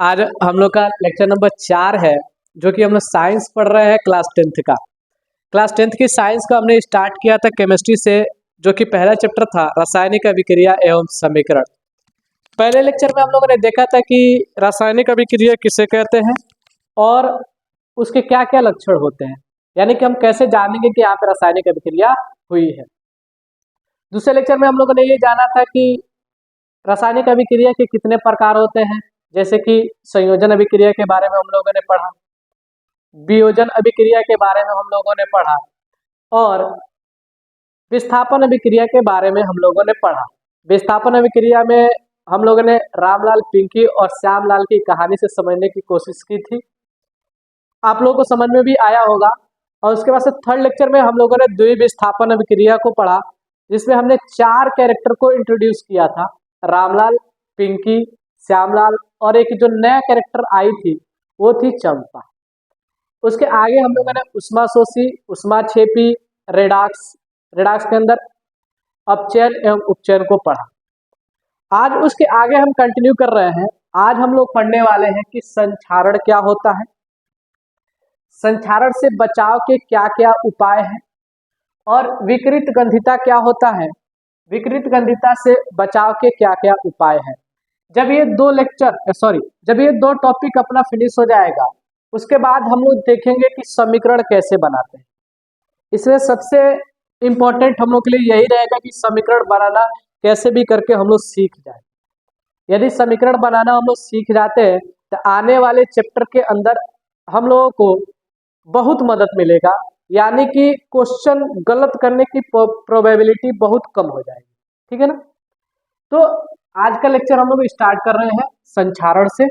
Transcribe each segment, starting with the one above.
आज हम लोग का लेक्चर नंबर 4 है, जो कि हम लोग साइंस पढ़ रहे हैं क्लास 10th का। क्लास 10th की साइंस का हमने स्टार्ट किया था केमिस्ट्री से, जो कि पहला चैप्टर था रासायनिक अभिक्रिया एवं समीकरण। पहले लेक्चर में हम लोगों ने देखा था कि रासायनिक अभिक्रिया किसे कहते हैं और उसके क्या क्या लक्षण होते हैं, यानी कि हम कैसे जानेंगे कि यहाँ पे रासायनिक अभिक्रिया हुई है। दूसरे लेक्चर में हम लोगों ने ये जाना था कि रासायनिक अभिक्रिया के कितने प्रकार होते हैं, जैसे कि संयोजन अभिक्रिया के बारे में हम लोगों ने पढ़ा, वियोजन अभिक्रिया के बारे में हम लोगों ने पढ़ा और विस्थापन अभिक्रिया के बारे में हम लोगों ने पढ़ा। विस्थापन अभिक्रिया में हम लोगों ने रामलाल पिंकी और श्यामलाल की कहानी से समझने की कोशिश की थी, आप लोगों को समझ में भी आया होगा। और उसके बाद से थर्ड लेक्चर में हम लोगों ने द्विविस्थापन अभिक्रिया को पढ़ा, जिसमें हमने 4 कैरेक्टर को इंट्रोड्यूस किया था, रामलाल, पिंकी, श्यामलाल और एक जो नया कैरेक्टर आई थी वो थी चंपा। उसके आगे हम लोगों ने उष्माशोषी, उष्माक्षेपी, रेडॉक्स के अंदर अपचयन एवं उपचयन को पढ़ा। आज उसके आगे हम कंटिन्यू कर रहे हैं। आज हम लोग पढ़ने वाले हैं कि संक्षारण क्या होता है, संक्षारण से बचाव के क्या क्या उपाय हैं और विकृत गंधिता क्या होता है, विकृत गंधिता से बचाव के क्या क्या उपाय हैं। जब ये दो टॉपिक अपना फिनिश हो जाएगा, उसके बाद हम लोग देखेंगे कि समीकरण कैसे बनाते हैं। इसमें सबसे इम्पोर्टेंट हम लोग के लिए यही रहेगा कि समीकरण बनाना कैसे भी करके हम लोग सीख जाए। यदि समीकरण बनाना हम लोग सीख जाते हैं तो आने वाले चैप्टर के अंदर हम लोगों को बहुत मदद मिलेगा, यानी कि क्वेश्चन गलत करने की प्रोबेबिलिटी बहुत कम हो जाएगी। ठीक है ना। तो आज का लेक्चर हम लोग स्टार्ट कर रहे हैं संक्षारण से।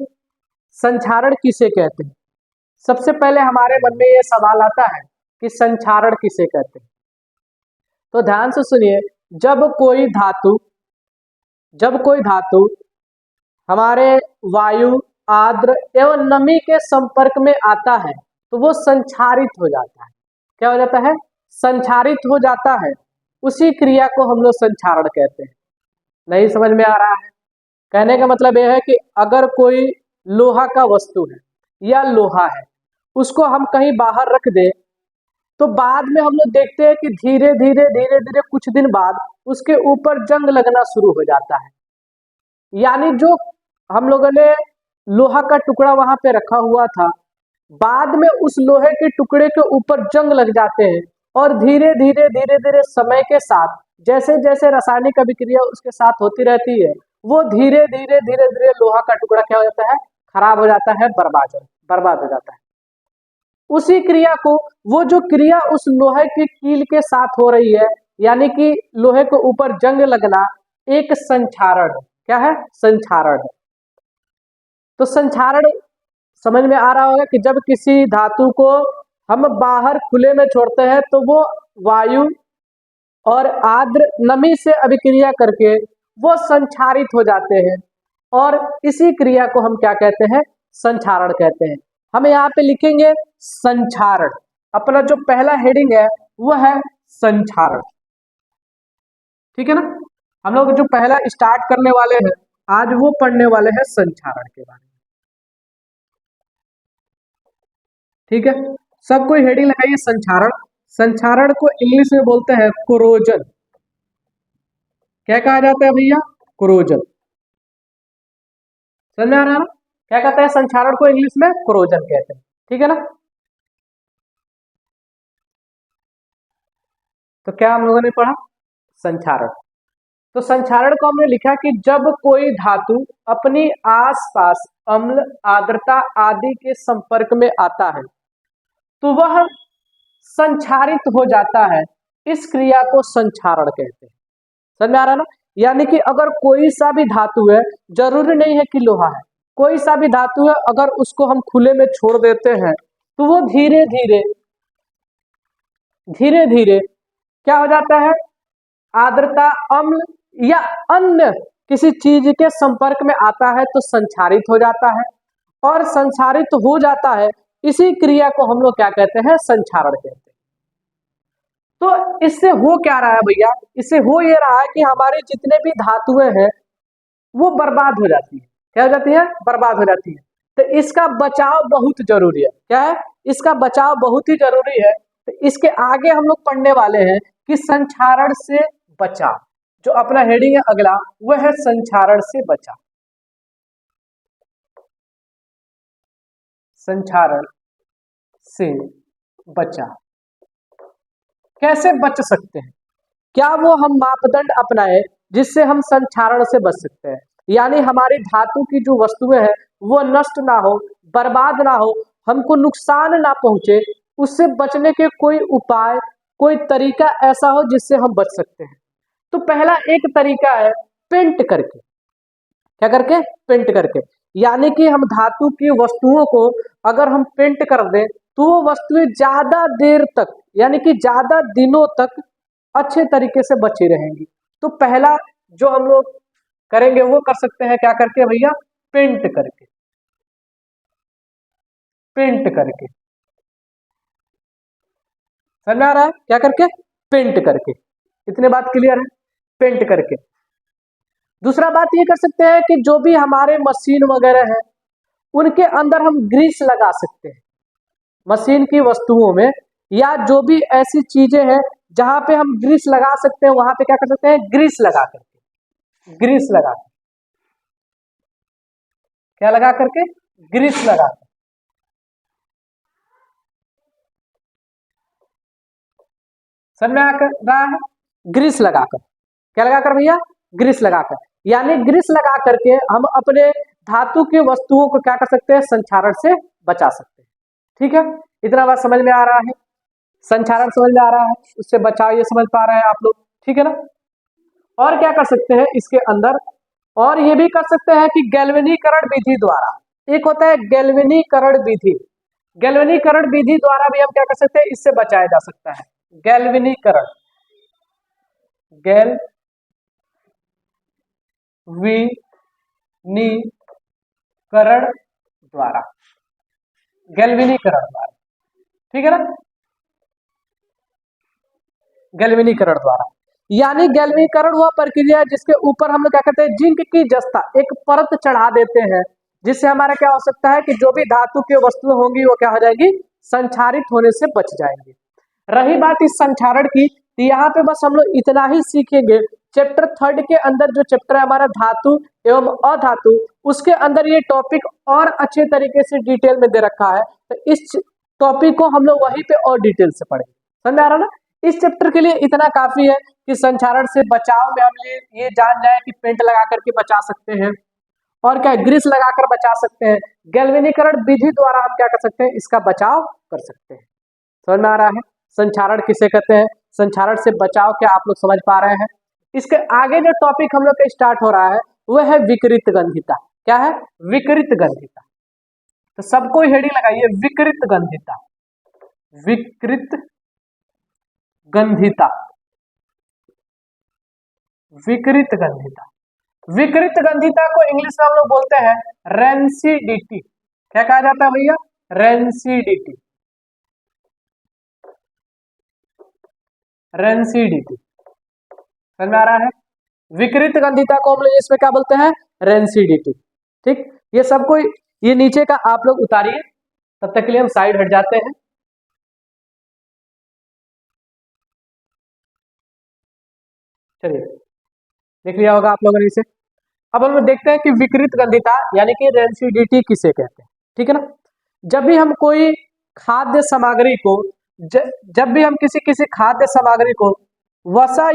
संक्षारण किसे कहते हैं? सबसे पहले हमारे मन में ये सवाल आता है कि संक्षारण किसे कहते हैं। तो ध्यान से सुनिए, जब कोई धातु हमारे वायु, आर्द्र एवं नमी के संपर्क में आता है तो वो संक्षारित हो जाता है। क्या हो जाता है? संक्षारित हो जाता है। उसी क्रिया को हम लोग संक्षारण कहते हैं। नहीं समझ में आ रहा है? कहने का मतलब यह है कि अगर कोई लोहा का वस्तु है या लोहा है, उसको हम कहीं बाहर रख दे तो बाद में हम लोग देखते हैं कि धीरे धीरे कुछ दिन बाद उसके ऊपर जंग लगना शुरू हो जाता है। यानी जो हम लोगों ने लोहा का टुकड़ा वहां पे रखा हुआ था, बाद में उस लोहे के टुकड़े के ऊपर जंग लग जाते हैं और धीरे धीरे समय के साथ जैसे जैसे रासायनिक अभिक्रिया उसके साथ होती रहती है, वो धीरे धीरे लोहा का टुकड़ा क्या हो जाता है? खराब हो जाता है, बर्बाद हो जाता है। उसी क्रिया को, वो जो क्रिया उस लोहे की कील के साथ हो रही है, यानी कि लोहे के ऊपर जंग लगना, एक संक्षारण है। क्या है? संक्षारण है। तो संक्षारण समझ में आ रहा होगा कि जब किसी धातु को हम बाहर खुले में छोड़ते हैं तो वो वायु और आर्द्र नमी से अभिक्रिया करके वो संक्षारित हो जाते हैं, और इसी क्रिया को हम क्या कहते हैं? संक्षारण कहते हैं। हम यहाँ पे लिखेंगे संक्षारण। अपना जो पहला हेडिंग है वो है संक्षारण। ठीक है ना। हम लोग जो पहला स्टार्ट करने वाले हैं आज, वो पढ़ने वाले हैं संक्षारण के बारे में। ठीक है, सब कोई हेडिंग लगाइए संक्षारण। संक्षारण को इंग्लिश में बोलते हैं कोरोजन। क्या कहा जाता है भैया? कोरोजन। समझ में आ रहा है? क्या कहते हैं संक्षारण को? इंग्लिश में कोरोजन कहते हैं। ठीक है ना। तो क्या हम लोगों ने पढ़ा? संक्षारण। तो संक्षारण को हमने लिखा कि जब कोई धातु अपनी आसपास अम्ल, आर्द्रता आदि के संपर्क में आता है तो वह संक्षारित हो जाता है। इस क्रिया को संक्षारण कहते हैं। समझ में आ रहा है ना। यानी कि अगर कोई सा भी धातु है, जरूरी नहीं है कि लोहा है, कोई सा भी धातु है, अगर उसको हम खुले में छोड़ देते हैं तो वो धीरे धीरे क्या हो जाता है? आर्द्रता, अम्ल या अन्य किसी चीज के संपर्क में आता है तो संक्षारित हो जाता है, और संक्षारित हो जाता है। इसी क्रिया को हम लोग क्या कहते हैं? संक्षारण कहते हैं। तो इससे हो क्या रहा है भैया? इससे हो ये रहा है कि हमारे जितने भी धातुएं हैं वो बर्बाद हो जाती है। क्या हो जाती है? बर्बाद हो जाती है। तो इसका बचाव बहुत जरूरी है। क्या है? इसका बचाव बहुत ही जरूरी है। तो इसके आगे हम लोग पढ़ने वाले हैं कि संक्षारण से बचाव। जो अपना हेडिंग है अगला, वह है संक्षारण से बचाव। संक्षारण से बचाव कैसे बच सकते हैं? क्या वो हम मापदंड अपनाएं जिससे हम संक्षारण से बच सकते हैं, यानी हमारी धातु की जो वस्तुएं हैं वो नष्ट ना हो, बर्बाद ना हो, हमको नुकसान ना पहुंचे, उससे बचने के कोई उपाय, कोई तरीका ऐसा हो जिससे हम बच सकते हैं। तो पहला एक तरीका है पेंट करके। क्या करके? पेंट करके। यानी कि हम धातु की वस्तुओं को अगर हम पेंट कर दें तो वो वस्तुएं ज्यादा देर तक, यानी कि ज्यादा दिनों तक अच्छे तरीके से बची रहेंगी। तो पहला जो हम लोग करेंगे वो कर सकते हैं क्या करके भैया? पेंट करके। पेंट करके समझ में आ रहा है? क्या करके? पेंट करके। इतने बात क्लियर है? पेंट करके। दूसरा बात ये कर सकते हैं कि जो भी हमारे मशीन वगैरह है उनके अंदर हम ग्रीस लगा सकते हैं। मशीन की वस्तुओं में या जो भी ऐसी चीजें हैं जहां पे हम ग्रीस लगा सकते हैं वहां पे क्या कर सकते हैं? ग्रीस लगा करके। ग्रीस लगा, क्या लगा करके? ग्रीस लगा कर। समझ में आ रहा है? ग्रीस लगाकर। क्या लगाकर भैया? ग्रीस लगाकर। यानी ग्रीस लगा करके हम अपने धातु की वस्तुओं को क्या कर सकते हैं? संक्षारण से बचा सकते हैं। ठीक है, इतना बात समझ में आ रहा है? संक्षारण समझ में आ रहा है, उससे बचाव ये समझ पा रहे हैं आप लोग? ठीक है ना? और क्या कर सकते हैं इसके अंदर? और ये भी कर सकते हैं कि गैल्वेनीकरण विधि द्वारा, एक होता है गैल्वेनीकरण विधि, गैल्वेनीकरण विधि द्वारा भी हम क्या कर सकते हैं? इससे बचाया जा सकता है। गैल्वेनीकरण, गैल्वेनीकरण द्वारा, गैल्वेनीकरण द्वारा। ठीक है ना? गैल्वेनीकरण द्वारा, यानी गैल्वेनीकरण वह प्रक्रिया है जिसके ऊपर हम लोग क्या करते हैं? जिंक की जस्ता एक परत चढ़ा देते हैं, जिससे हमारा क्या हो सकता है कि जो भी धातु की वस्तुएं होंगी वो क्या हो जाएगी? संक्षारित होने से बच जाएंगी। रही बात इस संक्षारण की, तो यहाँ पे बस हम लोग इतना ही सीखेंगे। चैप्टर 3 के अंदर जो चैप्टर है हमारा धातु एवं अधातु, उसके अंदर ये टॉपिक और अच्छे तरीके से डिटेल में दे रखा है। तो इस टॉपिक को हम लोग वहीं पे और डिटेल से पढ़ेंगे। समझ आ रहा ना? इस चैप्टर के लिए इतना काफी है कि संक्षारण से बचाव में हम ये जान जाए कि पेंट लगा करके बचा सकते हैं, और क्या ग्रीस लगाकर बचा सकते हैं, गैल्वेनीकरण विधि द्वारा हम क्या कर सकते हैं? इसका बचाव कर सकते हैं। समझ में आ रहा है? संक्षारण किसे कहते हैं, संक्षारण से बचाव क्या आप लोग समझ पा रहे हैं? इसके आगे जो टॉपिक हम लोग का स्टार्ट हो रहा है वह है विकृत गंधिता। क्या है? विकृत गंधिता। तो सबको हेडिंग लगाइए, विकृत गंधिता। विकृत गंधिता, विकृत गंधिता। विकृत गंधिता को इंग्लिश में हम लोग बोलते हैं रेंसिडिटी। क्या कहा जाता है भैया? रेंसिडिटी। रेंसिडिटी समझ में आ रहा है? विकृत गंधिता को हम लोग इसमें क्या बोलते हैं? रेंसिडिटी। ठीक, ये सबको ये नीचे का आप लोग उतारिए, तब तक के लिए हम साइड हट जाते हैं। चलिए, देख लिया होगा आप लोगों ने इसे। अब हम लोग देखते हैं कि विकृत गंधिता यानी कि रेंसिडिटी किसे कहते हैं। ठीक है ना? जब भी हम कोई खाद्य सामग्री को जब भी हम किसी किसी खाद्य सामग्री को वसा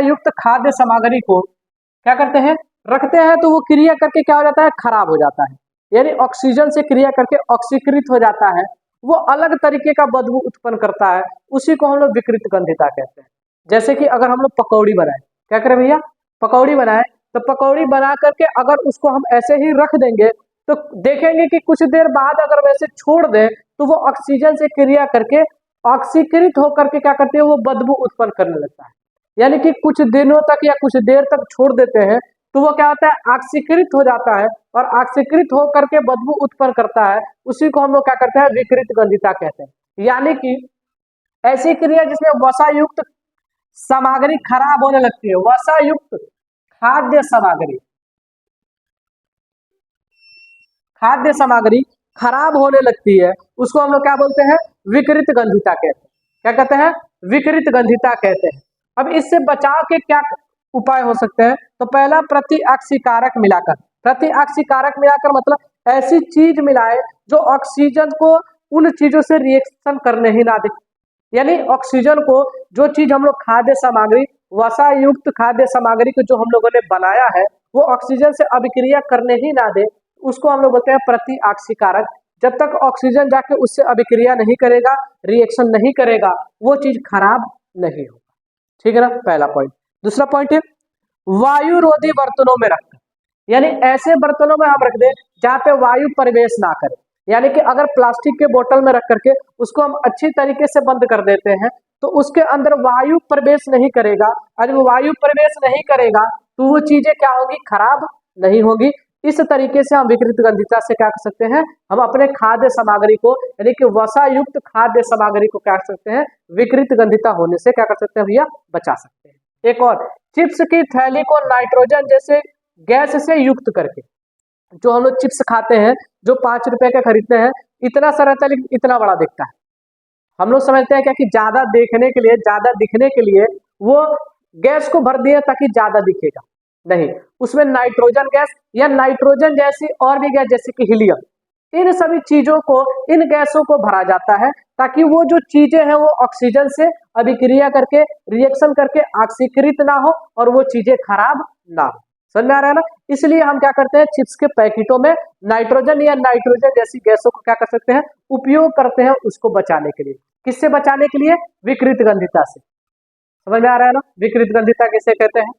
युक्त खाद्य सामग्री को क्या करते हैं? रखते हैं, तो वो क्रिया करके क्या हो जाता है? खराब हो जाता है, यानी ऑक्सीजन से क्रिया करके ऑक्सीकृत हो जाता है, वो अलग तरीके का बदबू उत्पन्न करता है, उसी को हम लोग विकृत गंधिता कहते हैं। जैसे कि अगर हम लोग पकौड़ी बनाए, क्या करें भैया? पकौड़ी बनाए, तो पकौड़ी बना करके अगर उसको हम ऐसे ही रख देंगे तो देखेंगे कि कुछ देर बाद अगर वैसे छोड़ दें तो वो ऑक्सीजन से क्रिया करके ऑक्सीकृत होकर के क्या करते हैं? वो बदबू उत्पन्न करने लगता है। यानी कि कुछ दिनों तक या कुछ देर तक छोड़ देते हैं तो वो क्या होता है? ऑक्सीकृत हो जाता है, और ऑक्सीकृत होकर के बदबू उत्पन्न करता है, उसी को हम लोग क्या करते हैं? विकृत गंधिता कहते हैं। यानी कि ऐसी क्रिया जिसमें वसा युक्त सामग्री खराब होने लगती है, वसा युक्त खाद्य सामग्री, खाद्य सामग्री खराब होने लगती है उसको हम लोग क्या बोलते हैं, विकृत गंधिता कहते हैं। क्या कहते हैं, विकृत गंधिता कहते हैं। अब इससे बचाव के क्या उपाय हो सकते हैं, तो पहला प्रतिऑक्सीकारक मिलाकर, प्रतिऑक्सीकारक मिलाकर मतलब ऐसी चीज मिलाए जो ऑक्सीजन को उन चीजों से रिएक्शन करने ही ना दे, यानी ऑक्सीजन को जो चीज हम लोग खाद्य सामग्री, वसा युक्त खाद्य सामग्री को जो हम लोगों ने बनाया है वो ऑक्सीजन से अभिक्रिया करने ही ना दे, उसको हम लोग बोलते हैं प्रतिऑक्सीकारक। जब तक ऑक्सीजन जाके उससे अभिक्रिया नहीं करेगा, रिएक्शन नहीं करेगा, वो चीज खराब नहीं होगा। ठीक है ना, पहला पॉइंट। दूसरा पॉइंट है वायुरोधी बर्तनों में रखकर, यानी ऐसे बर्तनों में हम रख दें जहाँ पे वायु प्रवेश ना करे, यानी कि अगर प्लास्टिक के बोतल में रख करके उसको हम अच्छी तरीके से बंद कर देते हैं तो उसके अंदर वायु प्रवेश नहीं करेगा, और वो वायु प्रवेश नहीं करेगा तो वो चीजें क्या होगी, खराब नहीं होगी। इस तरीके से हम विकृत गंधिता से क्या कर सकते हैं, हम अपने खाद्य सामग्री को यानी कि वसा युक्त खाद्य सामग्री को क्या कर सकते हैं, विकृत गंधिता होने से क्या कर सकते हैं भैया, बचा सकते हैं। एक और, चिप्स की थैली को नाइट्रोजन जैसे गैस से युक्त करके, जो हम लोग चिप्स खाते हैं जो 5 रुपए का खरीदते हैं, इतना सा रहता है लेकिन इतना बड़ा दिखता है। हम लोग समझते हैं क्या कि ज्यादा देखने के लिए, ज्यादा दिखने के लिए वो गैस को भर दिया ताकि ज्यादा दिखेगा, नहीं, उसमें नाइट्रोजन गैस या नाइट्रोजन जैसी और भी गैस जैसे कि हीलियम, इन सभी चीजों को, इन गैसों को भरा जाता है ताकि वो जो चीजें हैं वो ऑक्सीजन से अभिक्रिया करके, रिएक्शन करके ऑक्सीकृत ना हो और वो चीजें खराब ना हो। समझ में आ रहा है ना, इसलिए हम क्या करते हैं, चिप्स के पैकेटों में नाइट्रोजन या नाइट्रोजन जैसी गैसों को क्या कर सकते हैं, उपयोग करते हैं उसको बचाने के लिए। किससे बचाने के लिए, विकृत गंधिता से। समझ में आ रहा है ना, विकृत गंधिता किसे कहते हैं,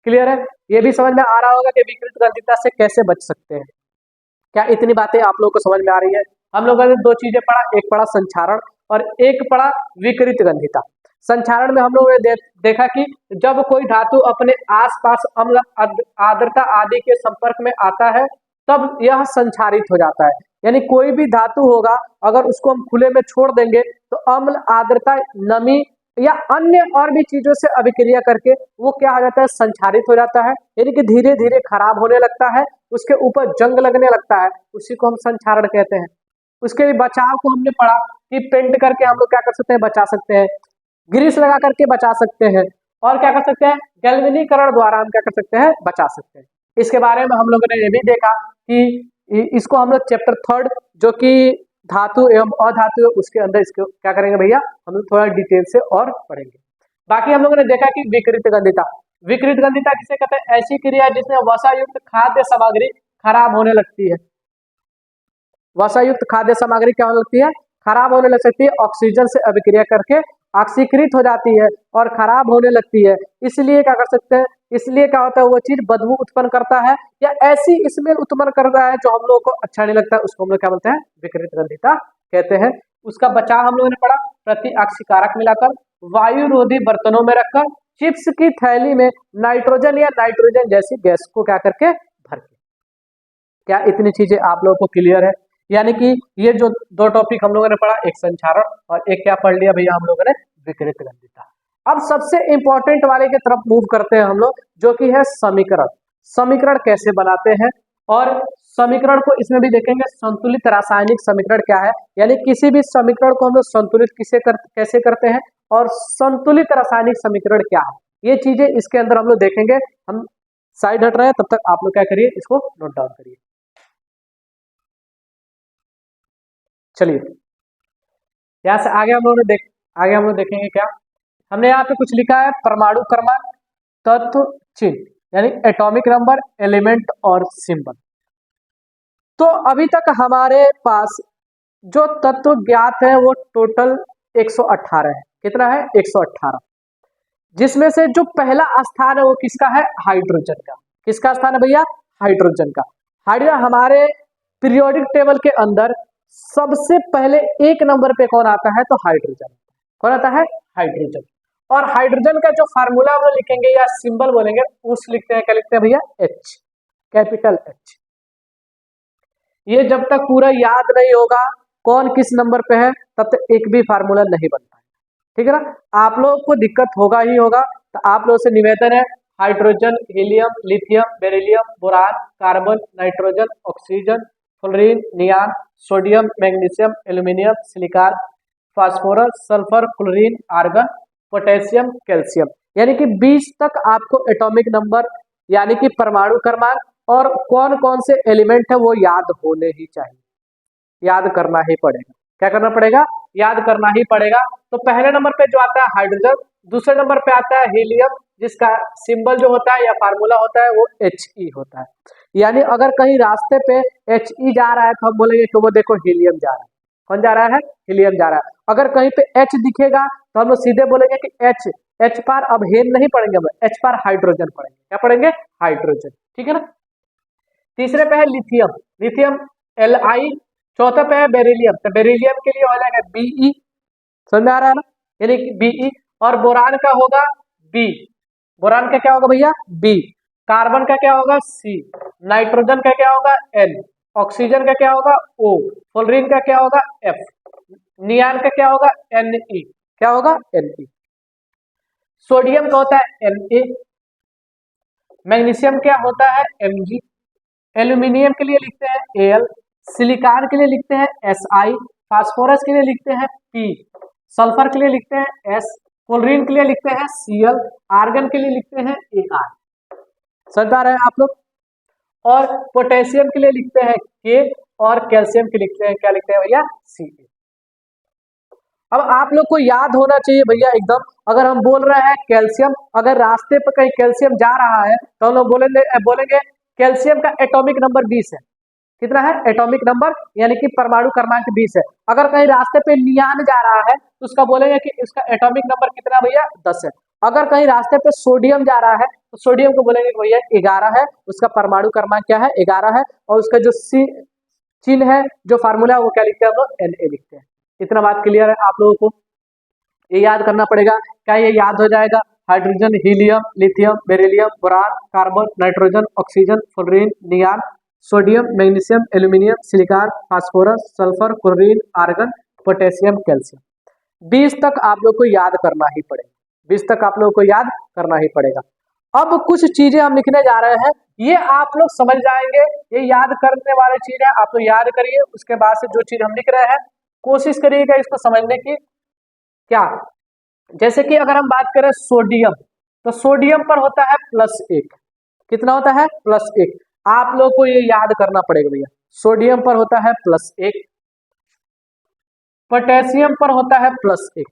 क्लियर है। ये भी समझ में आ रहा होगा कि विकृत गंधिता से कैसे बच सकते हैं। क्या इतनी बातें आप लोगों को समझ में आ रही है। हम लोगों ने दो चीजें पढ़ा, एक पढ़ा संक्षारण और एक पढ़ा विकृत गंधिता। संक्षारण में हम लोगों ने देखा कि जब कोई धातु अपने आसपास अम्ल, आर्द्रता आदि के संपर्क में आता है तब यह संक्षारित हो जाता है, यानी कोई भी धातु होगा अगर उसको हम खुले में छोड़ देंगे तो अम्ल, आर्द्रता, नमी या अन्य और भी चीजों से अभिक्रिया करके वो क्या हो जाता है, संक्षारित हो जाता है, यानी कि धीरे धीरे खराब होने लगता है, उसके ऊपर जंग लगने लगता है, उसी को हम संक्षारण कहते हैं। उसके बचाव को हमने पढ़ा कि पेंट करके हम लोग क्या कर सकते हैं, बचा सकते हैं, ग्रीस लगा करके बचा सकते हैं, और क्या कर सकते हैं, गैल्वेनीकरण द्वारा हम क्या कर सकते हैं, बचा सकते हैं। इसके बारे में हम लोगों ने ये भी देखा कि इसको हम लोग चैप्टर 3 जो कि धातु एवं अधातु है उसके अंदर इसको क्या करेंगे भैया, हम लोग थोड़ा डिटेल से और पढ़ेंगे। बाकी हम लोगों ने देखा कि विकृत गंधिता, विकृत गंधिता किसे कहते हैं, ऐसी क्रिया जिसमें वसा युक्त खाद्य सामग्री खराब होने लगती है, वसा युक्त खाद्य सामग्री क्या होने लगती है, खराब होने लग सकती है, ऑक्सीजन से अभिक्रिया करके ऑक्सीकृत हो जाती है और खराब होने लगती है। इसलिए क्या कर सकते हैं, इसलिए क्या होता है, वो चीज बदबू उत्पन्न करता है या ऐसी स्मेल उत्पन्न करता है जो हम लोगों को अच्छा नहीं लगता है, उसको हम लोग क्या बोलते हैं, विकृत गंधिता कहते हैं। उसका बचाव हम लोगों ने पढ़ा, प्रतिऑक्सीकारक मिलाकर, वायुरोधी बर्तनों में रखकर, चिप्स की थैली में नाइट्रोजन या नाइट्रोजन जैसी गैस को क्या करके भर के। क्या इतनी चीजें आप लोगों को क्लियर है, यानी कि ये जो दो टॉपिक हम लोगों ने पढ़ा, एक संक्षारण और एक क्या पढ़ लिया भैया हम लोगों ने, विकृत गंधिता। अब सबसे इंपॉर्टेंट वाले की तरफ मूव करते हैं हम लोग, जो कि है समीकरण। समीकरण कैसे बनाते हैं, और समीकरण को इसमें भी देखेंगे, संतुलित रासायनिक समीकरण क्या है, यानी किसी भी समीकरण को हम लोग संतुलित कैसे करते हैं, और संतुलित रासायनिक समीकरण क्या है, ये चीजें इसके अंदर हम लोग देखेंगे। हम साइड हट रहे हैं, तब तक आप लोग क्या करिए, इसको नोट डाउन करिए। चलिए यहाँ से आगे हम लोग देखेंगे क्या, हमने यहाँ पे कुछ लिखा है, परमाणु क्रमांक, तत्व चिन्ह, यानी एटॉमिक नंबर, एलिमेंट और सिंबल। तो अभी तक हमारे पास जो तत्व ज्ञात है वो टोटल 118 है। कितना है, 118, जिसमें से जो पहला स्थान है वो किसका है, हाइड्रोजन का। किसका स्थान है भैया, हाइड्रोजन का। हाइड्रोजन हमारे पीरियोडिक टेबल के अंदर सबसे पहले 1 नंबर पे कौन आता है, तो हाइड्रोजन। कौन आता है, हाइड्रोजन। और हाइड्रोजन का जो फार्मूला वो लिखेंगे या सिंबल बोलेंगे, उस लिखते हैं, क्या लिखते हैं भैया, H, कैपिटल H। ये जब तक पूरा याद नहीं होगा कौन किस नंबर पे है, तब तक एक भी फार्मूला नहीं बनता है, ठीक है ना। आप लोग को दिक्कत होगा ही होगा, तो आप लोगों से निवेदन है, hydrogen, helium, lithium, beryllium, boron, carbon, nitrogen, oxygen, fluorine, neon, sodium, magnesium, aluminium, silicon, phosphorus, sulphur, chlorine, argon, potassium, calcium. यानी कि 20 तक आपको एटॉमिक नंबर यानी कि परमाणु क्रमांक और कौन कौन से एलिमेंट है वो याद होने ही चाहिए, याद करना ही पड़ेगा। क्या करना पड़ेगा? याद करना ही पड़ेगा। तो पहले नंबर पे जो आता है हाइड्रोजन, दूसरे नंबर पे आता है हीलियम, जिसका सिंबल जो होता है या फार्मूला होता है वो He होता है। यानी अगर कहीं रास्ते पे He जा रहा है तो हम बोलेंगे कि वो देखो हीलियम जा रहा है। कौन जा रहा है? हीलियम जा रहा है। अगर कहीं पे H दिखेगा तो हम लोग सीधे बोलेंगे कि H पार अब हेन नहीं पढ़ेंगे, हम H पार हाइड्रोजन पढ़ेंगे। क्या पढ़ेंगे? हाइड्रोजन। ठीक है ना। तीसरे पे है लिथियम, लिथियम Li। चौथे पे है बेरिलियम, तो बेरिलियम के लिए हो जाएगा Be। समझ में आ रहा है ना, यानी कि Be। और बोरान का होगा B, बोरान का क्या होगा भैया? B। कार्बन का क्या होगा? C। नाइट्रोजन का क्या होगा? N। ऑक्सीजन का क्या होगा? O। फ्लोरीन का क्या होगा? F। नियान का क्या होगा? Ne। क्या होगा? Ne। सोडियम का होता है Na। मैग्नीशियम क्या होता है? Mg। एल्यूमिनियम के लिए लिखते हैं Al। सिलिकॉन के लिए लिखते हैं Si। फास्फोरस के लिए लिखते हैं P। सल्फर के लिए लिखते हैं S। क्लोरीन के लिए लिखते हैं Cl। आर्गन के लिए लिखते हैं Ar। समझ पा रहे हैं आप लोग। और पोटेशियम के लिए लिखते हैं K और कैल्शियम के लिखते हैं, क्या लिखते हैं भैया? Ca। अब आप लोग को याद होना चाहिए भैया एकदम, अगर हम बोल रहे हैं कैल्शियम, अगर रास्ते पर कहीं कैल्शियम जा रहा है तो हम लोग बोलेंगे कैल्शियम का एटॉमिक नंबर 20 है। कितना है? एटॉमिक नंबर यानी कि परमाणु क्रमांक 20 है। अगर कहीं रास्ते पे नियान जा रहा है तो उसका बोलेंगे कि इसका एटॉमिक नंबर कितना भैया? 10 है। अगर कहीं रास्ते पे सोडियम जा रहा है तो सोडियम को बोलेंगे कि भैया 11 है, उसका परमाणु क्रमांक क्या है? 11 है। और उसका जो चिन्ह है, जो फार्मूला है वो क्या लिखते हैं हम लोग? Na लिखते हैं। इतना बात क्लियर है आप लोगों को? ये याद करना पड़ेगा। क्या ये याद हो जाएगा? Hydrogen, helium, lithium, beryllium, boron, carbon, nitrogen, oxygen, fluorine, neon, sodium, magnesium, aluminium, silicon, phosphorus, sulphur, chlorine, argon, potassium, calcium. 20 तक आप लोग को याद करना ही पड़ेगा, 20 तक आप लोगों को याद करना ही पड़ेगा। अब कुछ चीजें हम लिखने जा रहे हैं, ये आप लोग समझ जाएंगे, ये याद करने वाली चीज है, आप लोग याद करिए। उसके बाद से जो चीज हम लिख रहे हैं कोशिश करिएगा इसको समझने की। क्या? जैसे कि अगर हम बात करें सोडियम, तो सोडियम पर होता है +1। कितना होता है? +1। आप लोग को ये याद करना पड़ेगा भैया। सोडियम पर होता है +1, पोटेशियम पर होता है +1।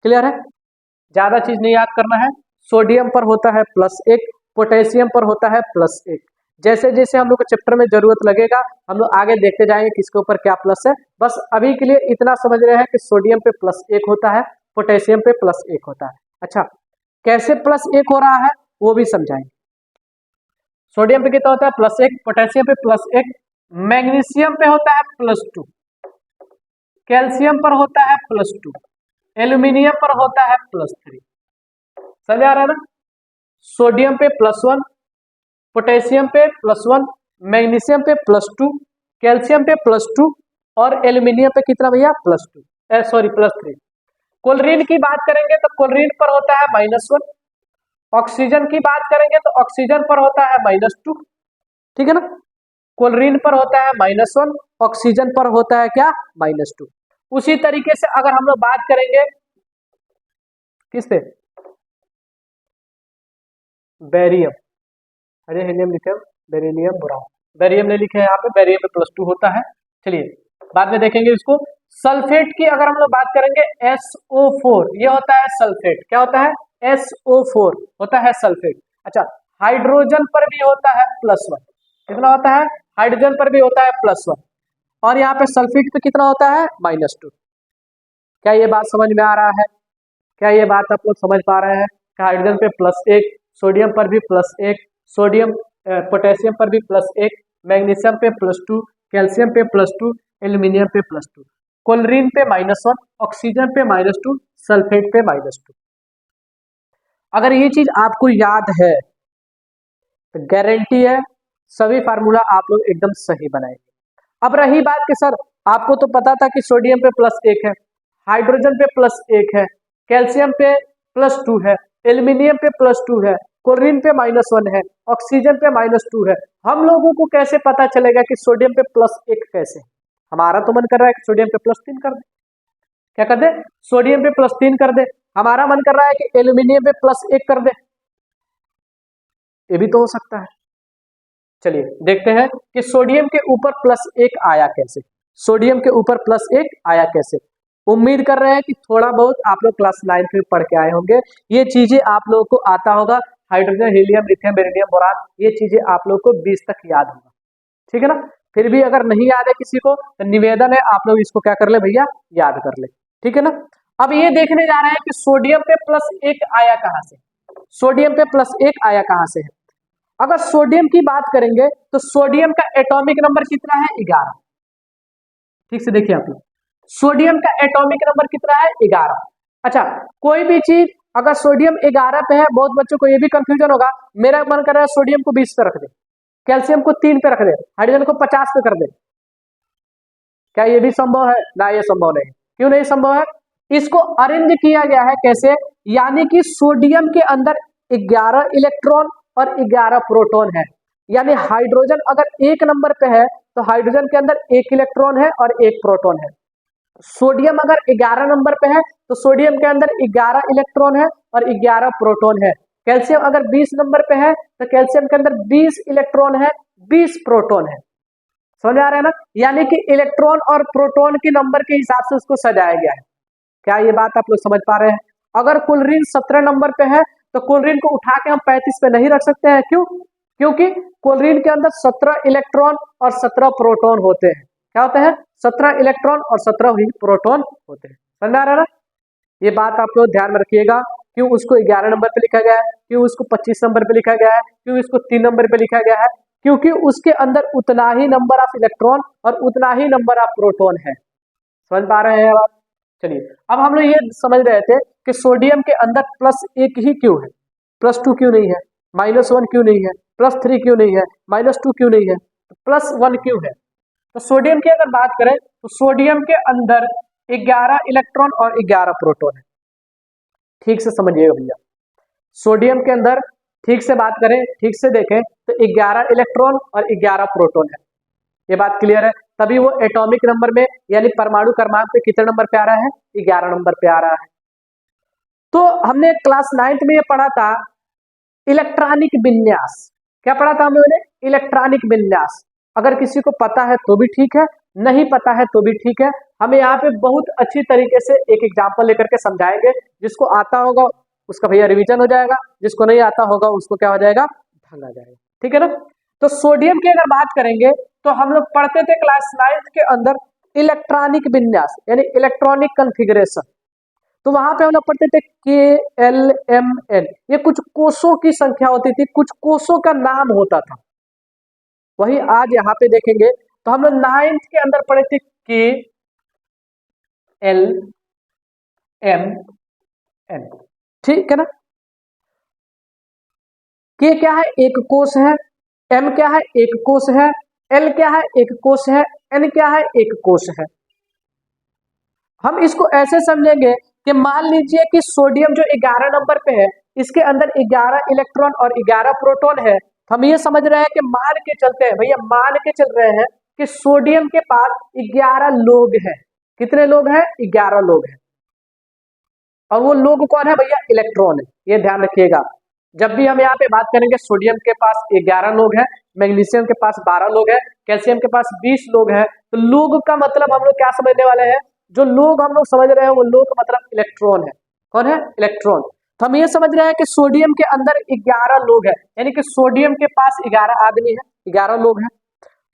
क्लियर है? ज्यादा चीज नहीं याद करना है। सोडियम पर होता है +1, पोटेशियम पर होता है +1। जैसे जैसे हम लोग को चैप्टर में जरूरत लगेगा हम लोग आगे देखते जाएंगे किसके ऊपर क्या प्लस है। बस अभी के लिए इतना समझ रहे हैं कि सोडियम पे +1 होता है, पोटेशियम पे +1 होता है। अच्छा, कैसे +1 हो रहा है वो भी समझाएंगे। सोडियम पे कितना होता है? +1, पोटेशियम पे +1, मैग्नीशियम पे होता है +2, कैल्शियम पर होता है +2, एल्यूमिनियम पर होता है +3। समझ आ रहा है ना? सोडियम पे +1, पोटेशियम पे +1, मैग्नीशियम पे +2, कैल्शियम पे +2 और एल्यूमिनियम पे कितना भैया? +2, सॉरी +3। क्लोरीन की बात करेंगे तो क्लोरीन पर होता है -1। ऑक्सीजन की बात करेंगे तो ऑक्सीजन पर होता है -2। ठीक है ना? क्लोरीन पर होता है -1, ऑक्सीजन पर होता है क्या? -2। उसी तरीके से अगर हम लोग बात करेंगे किस पे? बेरियम, अरे helium lithium, beryllium, boron, barium ने लिखे हैं यहाँ पे, बेरियम में +2 होता है। चलिए बाद में देखेंगे इसको। सल्फेट की अगर हम लोग बात करेंगे SO4, ये होता है सल्फेट। क्या होता है? SO4 होता है सल्फेट। अच्छा, हाइड्रोजन पर भी होता है +1। कितना होता है? हाइड्रोजन पर भी होता है +1 और यहाँ पे सल्फेट पे कितना होता है? -2। क्या ये बात समझ में आ रहा है? क्या ये बात आप लोग समझ पा रहे हैं? हाइड्रोजन पे +1, सोडियम पर भी +1, सोडियम पोटेशियम पर भी +1, मैग्नीशियम पे +2, कैल्शियम पे +2, एल्यूमिनियम पे +2, क्लोरीन पे -1, ऑक्सीजन पे -2, सल्फेट पे -2। अगर ये चीज आपको याद है तो गारंटी है सभी फार्मूला आप लोग एकदम सही बनाएंगे। अब रही बात कि सर आपको तो पता था कि सोडियम पे +1 है, हाइड्रोजन पे +1 है, कैल्शियम पे +2 है, एल्यूमिनियम पे +2 है, क्लोरीन पे -1 है, ऑक्सीजन पे -2 है। हम लोगों को कैसे पता चलेगा कि सोडियम पे +1 कैसे? हमारा तो मन कर रहा है कि सोडियम पे +3 कर दे। क्या कर दे? सोडियम पे +3 कर दे। हमारा मन कर रहा है कि एल्यूमिनियम पे +1 कर दे। ये भी तो हो सकता है। चलिए देखते हैं कि सोडियम के ऊपर +1 आया कैसे। सोडियम के ऊपर +1 आया कैसे? उम्मीद कर रहे हैं कि थोड़ा बहुत आप लोग क्लास 9th में पढ़ के आए होंगे। ये चीजें आप लोगों को आता होगा। Hydrogen, helium, lithium, beryllium, boron, ये चीजें आप लोग को 20 तक याद होगा। ठीक है ना? फिर भी अगर नहीं याद है किसी को तो निवेदन है आप लोग इसको क्या कर ले भैया, याद कर ले। ठीक है ना? अब ये देखने जा रहे हैं कि सोडियम पे +1 आया कहां से। सोडियम पे +1 आया कहां से है? अगर सोडियम की बात करेंगे तो सोडियम का एटॉमिक नंबर कितना है? 11। ठीक से देखिए आप लोग, सोडियम का एटॉमिक नंबर कितना है? 11। अच्छा, कोई भी चीज अगर सोडियम 11 पे है, बहुत बच्चों को ये भी कंफ्यूजन होगा, मेरा मन कर रहा है सोडियम को 20 पे रख दे, कैल्शियम को 3 पे रख दे, हाइड्रोजन को 50 पे कर दे। क्या ये भी संभव है? ना, ये संभव नहीं। क्यों नहीं संभव है? इसको अरेंज किया गया है कैसे, यानी कि सोडियम के अंदर 11 इलेक्ट्रॉन और 11 प्रोटॉन है। यानी हाइड्रोजन अगर 1 नंबर पे है तो हाइड्रोजन के अंदर 1 इलेक्ट्रॉन है और 1 प्रोटॉन है। सोडियम अगर 11 नंबर पे है तो सोडियम के अंदर 11 इलेक्ट्रॉन है और 11 प्रोटॉन है। कैल्शियम अगर 20 नंबर पे है तो कैल्शियम के अंदर 20 इलेक्ट्रॉन है, 20 प्रोटॉन है। समझ आ रहा है ना? यानी कि इलेक्ट्रॉन और प्रोटॉन के नंबर के हिसाब से उसको सजाया गया है। क्या ये बात आप लोग समझ पा रहे हैं? अगर क्लोरीन 17 नंबर पे है तो क्लोरीन को उठा के हम 35 पे नहीं रख सकते हैं। क्यों? क्योंकि क्लोरीन के अंदर 17 इलेक्ट्रॉन और 17 प्रोटॉन होते हैं। क्या होते हैं? 17 इलेक्ट्रॉन और 17 ही प्रोटॉन होते हैं। समझ आ रहा है ना? ये बात आप लोग ध्यान में रखिएगा। क्यों उसको 11 नंबर पे लिखा गया है, क्यों उसको 25 नंबर पे लिखा गया है, क्यों इसको 3 नंबर पे लिखा गया है? क्योंकि उसके अंदर उतना ही नंबर ऑफ इलेक्ट्रॉन और उतना ही नंबर ऑफ प्रोटॉन है। समझ पा रहे हैं आप? चलिए, अब हम लोग ये समझ रहे थे कि सोडियम के अंदर +1 ही क्यों है, +2 क्यों नहीं है, -1 क्यों नहीं है, +3 क्यों नहीं है, -2 क्यों नहीं है, +1 क्यों है? तो सोडियम की अगर बात करें तो सोडियम के अंदर 11 इलेक्ट्रॉन और 11 प्रोटॉन है। ठीक से समझिएगा भैया, सोडियम के अंदर ठीक से बात करें, ठीक से देखें तो 11 इलेक्ट्रॉन और 11 प्रोटॉन है। ये बात क्लियर है? तभी वो एटॉमिक नंबर में यानी परमाणु क्रमांक पे कितने नंबर पे आ रहा है? 11 नंबर पे आ रहा है। तो हमने क्लास 9th में ये पढ़ा था इलेक्ट्रॉनिक विन्यास। क्या पढ़ा था हम लोगों ने? इलेक्ट्रॉनिक विन्यास। अगर किसी को पता है तो भी ठीक है, नहीं पता है तो भी ठीक है। हम यहाँ पे बहुत अच्छी तरीके से एक एग्जाम्पल लेकर के समझाएंगे। जिसको आता होगा उसका भैया रिवीजन हो जाएगा, जिसको नहीं आता होगा उसको क्या हो जाएगा? ढंग आ जाएगा। ठीक है ना? तो सोडियम की अगर बात करेंगे तो हम लोग पढ़ते थे क्लास 9th के अंदर इलेक्ट्रॉनिक विन्यास यानी इलेक्ट्रॉनिक कॉन्फ़िगरेशन। तो वहां पे हम लोग पढ़ते थे KLMN, ये कुछ कोषों की संख्या होती थी, कुछ कोषों का नाम होता था। वही आज यहाँ पे देखेंगे तो हम लोग 9th के अंदर पढ़े थे KLMN। ठीक है ना? K क्या है? एक कोष है। M क्या है? एक कोष है। L क्या है? एक कोष है। N क्या है? एक कोष है। हम इसको ऐसे समझेंगे कि मान लीजिए कि सोडियम जो 11 नंबर पे है, इसके अंदर 11 इलेक्ट्रॉन और 11 प्रोटॉन है। हम ये समझ रहे हैं कि मान के चलते हैं भैया, मान के चल रहे हैं कि सोडियम के पास 11 लोग हैं। कितने लोग हैं? 11 लोग हैं। और वो लोग कौन है भैया? इलेक्ट्रॉन है। ये ध्यान रखिएगा। जब भी हम यहाँ पे बात करेंगे सोडियम के पास 11 लोग हैं, मैग्नीशियम के पास 12 लोग हैं, कैल्शियम के पास 20 लोग हैं। तो लोग का मतलब हम लोग क्या समझने वाले हैं? जो लोग हम लोग समझ रहे हैं वो लोग का मतलब इलेक्ट्रॉन है। कौन है? इलेक्ट्रॉन। तो हम ये समझ रहे हैं कि सोडियम के अंदर 11 लोग हैं, यानी कि सोडियम के पास 11 आदमी है, 11 लोग हैं।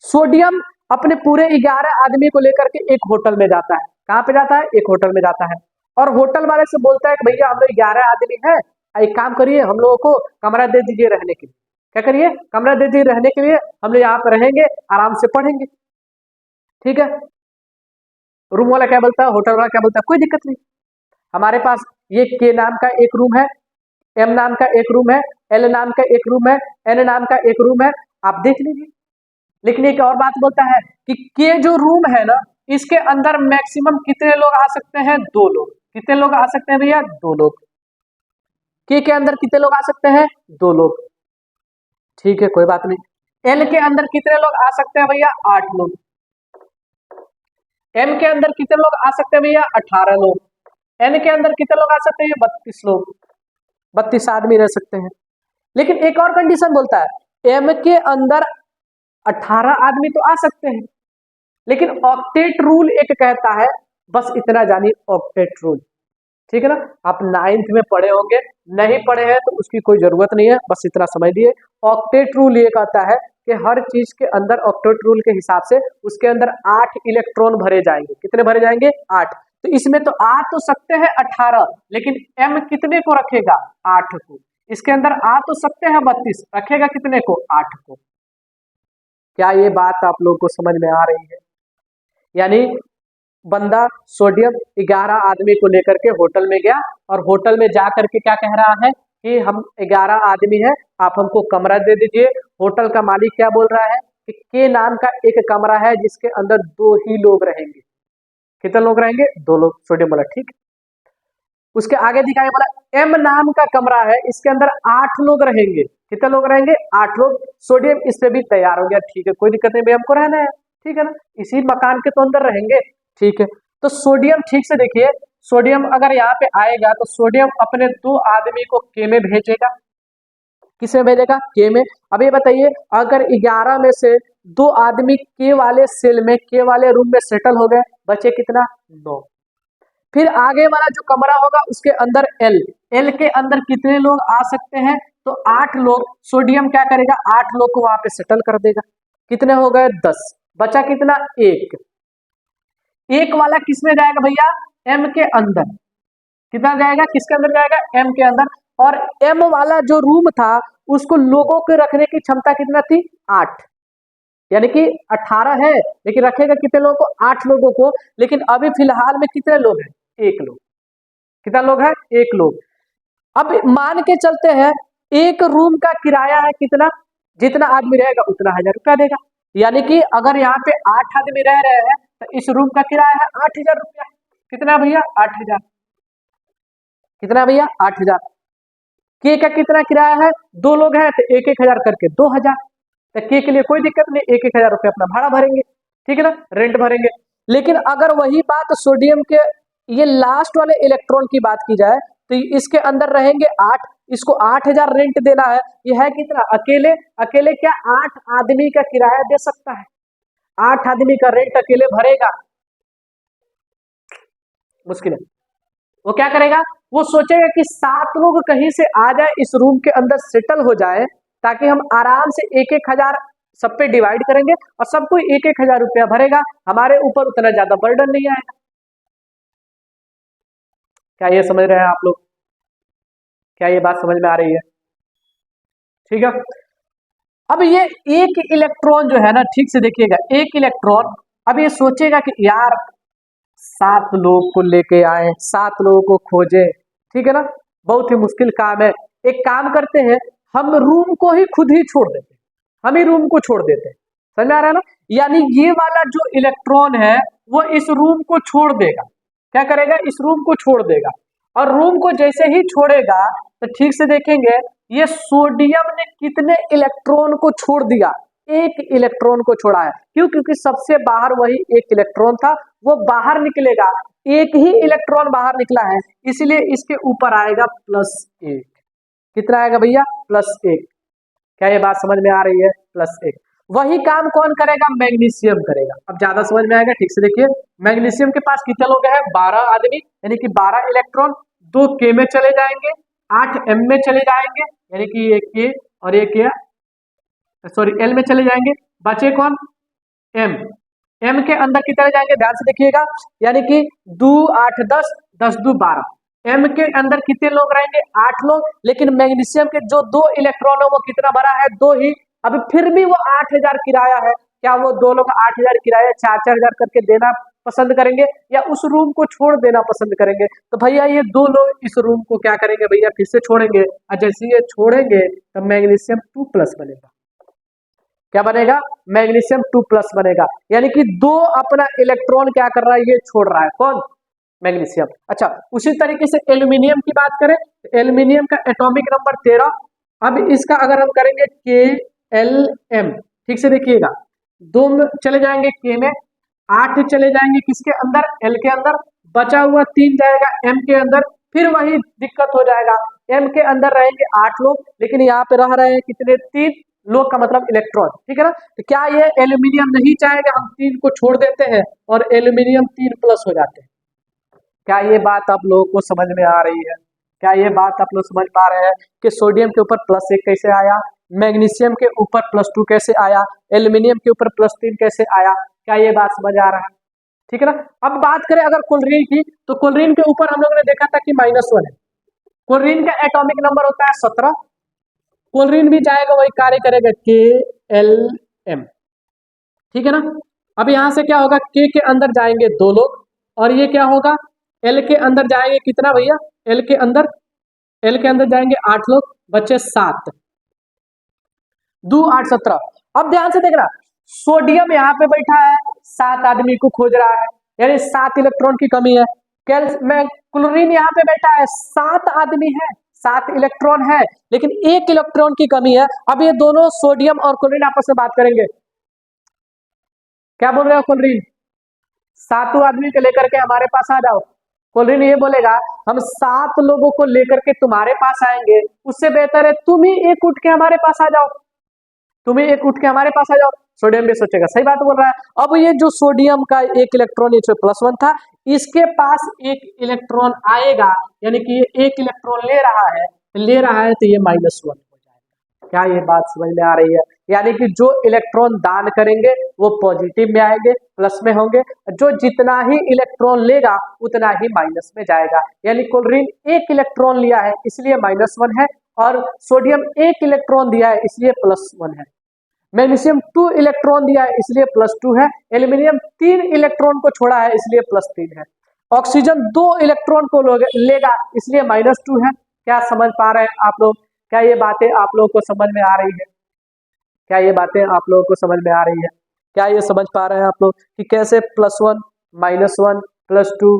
सोडियम अपने पूरे 11 आदमी को लेकर के एक होटल में जाता है। कहाँ पे जाता है? एक होटल में जाता है। और होटल वाले से बोलता है कि भैया हम लोग 11 आदमी हैं, एक काम करिए हम लोगों को कमरा दे दीजिए रहने के लिए। क्या करिए? कमरा दे दीजिए रहने के लिए, हम लोग यहाँ पर रहेंगे, आराम से पढ़ेंगे। ठीक है? रूम वाला क्या बोलता है? होटल वाला क्या बोलता है? कोई दिक्कत नहीं, हमारे पास ये के नाम का एक रूम है, एम नाम का एक रूम है, एल नाम का एक रूम है, एन नाम का एक रूम है, आप देख लीजिए। लेकिन एक और बात बोलता है कि के जो रूम है ना, इसके अंदर मैक्सिमम कितने लोग आ सकते हैं? 2 लोग। कितने लोग आ सकते हैं भैया? 2 लोग। के अंदर कितने लोग आ सकते हैं? 2 लोग, ठीक है कोई बात नहीं। एल के अंदर कितने लोग आ सकते हैं भैया? 8 लोग। एम के अंदर कितने लोग आ सकते हैं भैया? 18 लोग। एन के अंदर कितने लोग आ सकते हैं? 32 लोग, 32 आदमी रह सकते हैं। लेकिन एक और कंडीशन बोलता है, एम के अंदर 18 आदमी तो आ सकते हैं, लेकिन ऑक्टेट रूल एक कहता है, बस इतना जानिए ऑक्टेट रूल, ठीक है ना। आप 9th में पढ़े होंगे, नहीं पढ़े हैं तो उसकी कोई जरूरत नहीं है, बस इतना समझ लिए। ऑक्टेट रूल ये कहता है कि हर चीज के अंदर ऑक्टेट रूल के हिसाब से उसके अंदर 8 इलेक्ट्रॉन भरे जाएंगे। कितने भरे जाएंगे? 8। तो इसमें तो आ तो सकते हैं 18, लेकिन एम कितने को रखेगा? 8 को। इसके अंदर आ तो सकते हैं 32, रखेगा कितने को? 8 को। क्या ये बात आप लोग को समझ में आ रही है? यानी बंदा सोडियम 11 आदमी को लेकर के होटल में गया, और होटल में जा करके क्या कह रहा है कि हम 11 आदमी हैं, आप हमको कमरा दे दीजिए। होटल का मालिक क्या बोल रहा है कि के नाम का एक कमरा है जिसके अंदर 2 ही लोग रहेंगे। कितने लोग रहेंगे? 2 लोग। सोडियम बोला ठीक। उसके आगे दिखाया, बोला एम नाम का कमरा है, इसके अंदर 8 लोग रहेंगे। कितने लोग रहेंगे? 8 लोग। सोडियम इस पे भी तैयार हो गया, ठीक है कोई दिक्कत नहीं भाई, हमको रहना है, ठीक है ना, इसी मकान के तो अंदर रहेंगे, ठीक है। तो सोडियम ठीक से देखिए, सोडियम अगर यहाँ पे आएगा तो सोडियम अपने 2 आदमी को के में भेजेगा। किसे भेजेगा? के में। अब ये बताइए, अगर 11 में से 2 आदमी के वाले सेल में, के वाले रूम में सेटल हो गए, बचे कितना? 9। फिर आगे वाला जो कमरा होगा उसके अंदर एल, एल के अंदर कितने लोग आ सकते हैं? तो 8 लोग। सोडियम क्या करेगा? 8 लोग को वहां पे सेटल कर देगा। कितने हो गए? 10। बचा कितना? 1। एक वाला किसमें जाएगा भैया? एम के अंदर। कितना जाएगा? किसके अंदर जाएगा? एम के अंदर। और एम वाला जो रूम था उसको लोगों के रखने की क्षमता कितना थी? 8। यानी कि 18 है, लेकिन रखेगा कितने लोगों को? 8 लोगों को। लेकिन अभी फिलहाल में कितने लोग हैं? 1 लोग। कितना लोग है? 1 लोग। अब मान के चलते हैं एक रूम का किराया है कितना? जितना आदमी रहेगा उतना 1000 रुपया देगा। यानी कि अगर यहाँ पे 8 आदमी रह रहे हैं तो इस रूम का किराया है 8000 रुपया। कितना भैया? 8000। कितना भैया? 8000। के का कितना किराया है? 2 लोग हैं तो 1-1000 करके 2000। तो के लिए कोई दिक्कत नहीं, 1-1000 रुपया अपना भाड़ा भरेंगे, ठीक है ना, रेंट भरेंगे। लेकिन अगर वही बात सोडियम के ये लास्ट वाले इलेक्ट्रॉन की बात की जाए तो इसके अंदर रहेंगे 8, इसको 8000 रेंट देना है। यह है कितना? अकेले अकेले क्या 8 आदमी का किराया दे सकता है? 8 आदमी का रेंट अकेले भरेगा? मुश्किल है। वो क्या करेगा? वो सोचेगा कि 7 लोग कहीं से आ जाए, इस रूम के अंदर सेटल हो जाए, ताकि हम आराम से 1-1000 सब पे डिवाइड करेंगे और सबको 1-1000 रुपया भरेगा, हमारे ऊपर उतना ज्यादा बर्डन नहीं आएगा। क्या ये समझ रहे हैं आप लोग? क्या ये बात समझ में आ रही है? ठीक है। अब ये एक इलेक्ट्रॉन जो है ना, ठीक से देखिएगा, एक इलेक्ट्रॉन अब ये सोचेगा कि यार 7 लोग को लेके आए, 7 लोगों को खोजे, ठीक है ना, बहुत ही मुश्किल काम है। एक काम करते हैं, हम रूम को ही खुद ही छोड़ देते हैं, हम ही रूम को छोड़ देते हैं। समझ में आ रहा है ना? यानी ये वाला जो इलेक्ट्रॉन है वो इस रूम को छोड़ देगा। क्या करेगा? इस रूम को छोड़ देगा। और रूम को जैसे ही छोड़ेगा तो ठीक से देखेंगे, ये सोडियम ने कितने इलेक्ट्रॉन को छोड़ दिया? 1 इलेक्ट्रॉन को छोड़ा है। क्यों? क्योंकि सबसे बाहर वही 1 इलेक्ट्रॉन था, वो बाहर निकलेगा, 1 ही इलेक्ट्रॉन बाहर निकला है, इसलिए इसके ऊपर आएगा +1। कितना आएगा भैया? +1। क्या ये बात समझ में आ रही है? +1। वही काम कौन करेगा? मैग्नीशियम करेगा। अब ज्यादा समझ में आएगा, ठीक से देखिए। मैग्नीशियम के पास कितने लोग हैं? 12 आदमी, यानी कि 12 इलेक्ट्रॉन। 2 के में चले जाएंगे, 8 एम में चले जाएंगे, यानी कि एक के और एक सॉरी एल में चले जाएंगे। बचे कौन? एम। एम के अंदर कितने जाएंगे? ध्यान से देखिएगा, यानी कि 2 8 10, 10 2 12। एम के अंदर कितने लोग रहेंगे? 8 लोग। लेकिन मैग्नीशियम के जो 2 इलेक्ट्रॉन है वो कितना भरा है? 2 ही। अब फिर भी वो 8000 किराया है। क्या वो 2 लोग 8000 किराया 4-4 हजार करके देना पसंद करेंगे, या उस रूम को छोड़ देना पसंद करेंगे? तो भैया ये 2 लोग इस रूम को क्या करेंगे भैया? फिर से छोड़ेंगे, और जैसे ये छोड़ेंगे तो मैग्नीशियम 2+ बनेगा। क्या बनेगा? मैग्नीशियम 2+ बनेगा। यानी कि 2 अपना इलेक्ट्रॉन क्या कर रहा है? ये छोड़ रहा है। कौन? मैग्नीशियम। अच्छा, उसी तरीके से एल्यूमिनियम की बात करें तो एल्यूमिनियम का एटॉमिक नंबर 13। अब इसका अगर हम करेंगे KLm, ठीक से देखिएगा, 2 में चले जाएंगे K में, 8 चले जाएंगे किसके अंदर, L के अंदर, बचा हुआ 3 जाएगा M के अंदर। फिर वही दिक्कत हो जाएगा, M के अंदर रहेंगे 8 लोग, लेकिन यहाँ पे रह रहे हैं कितने, 3 लोग का मतलब इलेक्ट्रॉन, ठीक है ना। तो क्या ये एल्यूमिनियम नहीं चाहेगा, हम 3 को छोड़ देते हैं और एल्यूमिनियम 3+ हो जाते हैं। क्या ये बात आप लोगों को समझ में आ रही है? क्या ये बात आप लोग समझ पा रहे हैं कि सोडियम के ऊपर +1 कैसे आया, मैग्नीशियम के ऊपर +2 कैसे आया, एल्यूमिनियम के ऊपर +3 कैसे आया? क्या ये बात समझ आ रहा है? ठीक है ना। अब बात करें अगर क्लोरीन की, तो क्लोरीन के ऊपर हम लोगों ने देखा था कि -1 है। क्लोरीन का एटॉमिक नंबर होता है 17। क्लोरीन भी जाएगा, वही कार्य करेगा, KLm, ठीक है ना। अब यहां से क्या होगा, K के अंदर जाएंगे 2 लोग, और ये क्या होगा, L के अंदर जाएंगे कितना भैया, L के अंदर जाएंगे 8 लोग, बच्चे 7, 2 8 17। अब ध्यान से देखना, सोडियम यहाँ पे बैठा है, 7 आदमी को खोज रहा है, यानी 7 इलेक्ट्रॉन की कमी है। में क्लोरीन यहाँ पे बैठा है, 7 आदमी है, 7 इलेक्ट्रॉन है, लेकिन 1 इलेक्ट्रॉन की कमी है। अब ये दोनों सोडियम और क्लोरीन आपस में बात करेंगे, क्या बोल रहे हो क्लोरीन, 7 आदमी को लेकर के हमारे पास आ जाओ। क्लोरीन ये बोलेगा, हम 7 लोगों को लेकर के तुम्हारे पास आएंगे, उससे बेहतर है तुम ही एक उठ के हमारे पास आ जाओ, तुम ही एक उठ के हमारे पास आ जाओ। सोडियम भी सोचेगा सही बात बोल रहा है। अब ये जो सोडियम का 1 इलेक्ट्रॉन +1 था, इसके पास 1 इलेक्ट्रॉन आएगा, यानी कि ये 1 इलेक्ट्रॉन ले रहा है तो ये -1 हो जाएगा। क्या ये बात समझ में आ रही है? यानी कि जो इलेक्ट्रॉन दान करेंगे वो पॉजिटिव में आएंगे, प्लस में होंगे, जो जितना ही इलेक्ट्रॉन लेगा उतना ही माइनस में जाएगा। यानी क्लोरीन 1 इलेक्ट्रॉन लिया है इसलिए -1 है, और सोडियम 1 इलेक्ट्रॉन दिया है इसलिए +1 है। मैग्नीशियम 2 इलेक्ट्रॉन दिया है इसलिए +2 है। एल्यूमिनियम 3 इलेक्ट्रॉन को छोड़ा है इसलिए +3 है। ऑक्सीजन 2 इलेक्ट्रॉन को लेगा इसलिए -2 है। क्या समझ पा रहे हैं आप लोग? क्या ये बातें आप लोगों को समझ में आ रही है? क्या ये बातें आप लोगों को समझ में आ रही है? क्या ये समझ पा रहे हैं आप लोग कि कैसे +1 -1 +2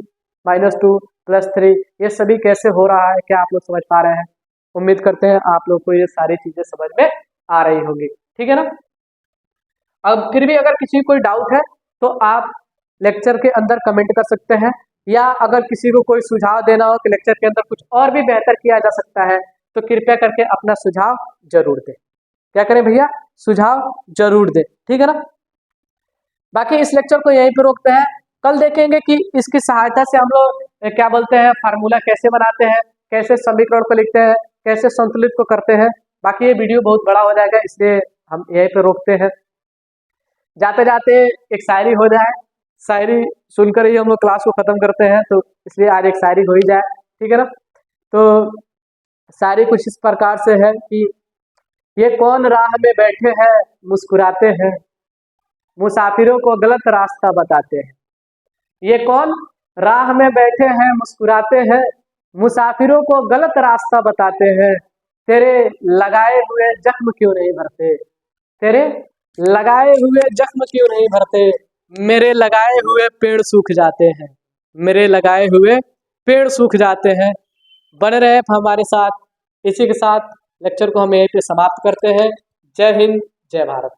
-2 +3 ये सभी कैसे हो रहा है? क्या आप लोग समझ पा रहे हैं? उम्मीद करते हैं आप लोग को ये सारी चीजें समझ में आ रही होंगी, ठीक है ना। अब फिर भी अगर किसी कोई डाउट है तो आप लेक्चर के अंदर कमेंट कर सकते हैं, या अगर किसी को कोई सुझाव देना हो कि लेक्चर के अंदर कुछ और भी बेहतर किया जा सकता है तो कृपया करके अपना सुझाव जरूर दें। क्या करें भैया, सुझाव जरूर दें, ठीक है ना। बाकी इस लेक्चर को यहीं पे रोकते हैं, कल देखेंगे कि इसकी सहायता से हम लोग क्या बोलते हैं, फार्मूला कैसे बनाते हैं, कैसे समीकरण को लिखते हैं, कैसे संतुलित को करते हैं। बाकी ये वीडियो बहुत बड़ा हो जाएगा इसलिए हम यहीं पे रोकते हैं। जाते जाते एक शायरी हो जाए, शायरी सुनकर ही हम लोग क्लास को खत्म करते हैं, तो इसलिए आज एक शायरी हो ही जाए, ठीक है ना। तो शायरी कुछ इस प्रकार से है कि ये कौन राह में बैठे हैं मुस्कुराते हैं, मुसाफिरों को गलत रास्ता बताते हैं। ये कौन राह में बैठे हैं मुस्कुराते हैं, मुसाफिरों को गलत रास्ता बताते हैं। तेरे लगाए हुए जख्म क्यों नहीं भरते, तेरे लगाए हुए जख्म क्यों नहीं भरते, मेरे लगाए हुए पेड़ सूख जाते हैं, मेरे लगाए हुए पेड़ सूख जाते हैं। बने रहे हमारे साथ। इसी के साथ लेक्चर को हम यहीं पे समाप्त करते हैं। जय हिंद, जय भारत।